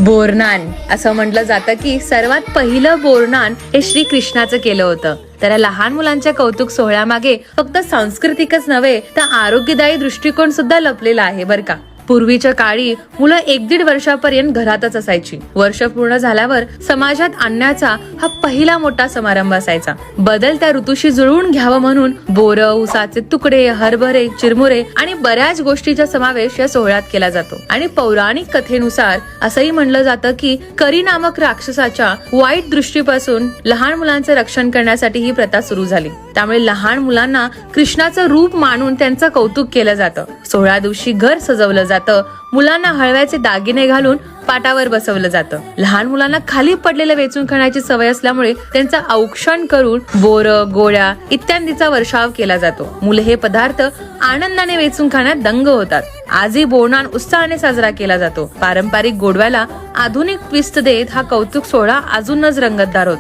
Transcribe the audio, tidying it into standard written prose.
बोरनान असं म्हटलं जातं की सर्वात पहिलं बोरनान हे श्री कृष्णाचं केलं होतं. तर या लहान मुलांच्या कौतुक सोहळ्यामागे फक्त सांस्कृतिकच नव्हे तर आरोग्यदायी दृष्टिकोन सुद्धा लपलेला आहे बरं का. पूर्वीच्या काळी मुलं 1-1.5 वर्षापर्यंत घरातच असायची. वर्ष पूर्ण झाल्यावर समाजात आणण्याचा हा पहिला मोठा समारंभ असायचा. बदलत्या ऋतूशी जुळवून घ्यावं म्हणून बोरं, ऊसाचे तुकडे, हरभरे, चिरमुरे आणि बऱ्याच गोष्टींचा समावेश या सोहळ्यात केला जातो. आणि पौराणिक कथेनुसार असंही म्हणलं जातं की करी नामक राक्षसाच्या वाईट दृष्टीपासून लहान मुलांचं रक्षण करण्यासाठी ही प्रथा सुरू झाली. त्यामुळे लहान मुलांना कृष्णाचं रूप मानून त्यांचं कौतुक केलं जातं. सोहळ्या दिवशी घर सजवलं जातं. मुलांना हळव्याचे दागिने घालून पाटावर बसवलं जातं. लहान मुलांना खाली पडलेलं वेचून खाण्याची सवय असल्यामुळे त्यांचं औक्षण करून बोरं, गोळ्या इत्यादीचा वर्षाव केला जातो. मुले हे पदार्थ आनंदाने वेचून खाण्यात दंग होतात. आजही बोरनान उत्साहाने साजरा केला जातो. पारंपरिक गोडव्याला आधुनिक ट्विस्ट देत हा कौतुक सोहळा अजूनच रंगतदार होतो.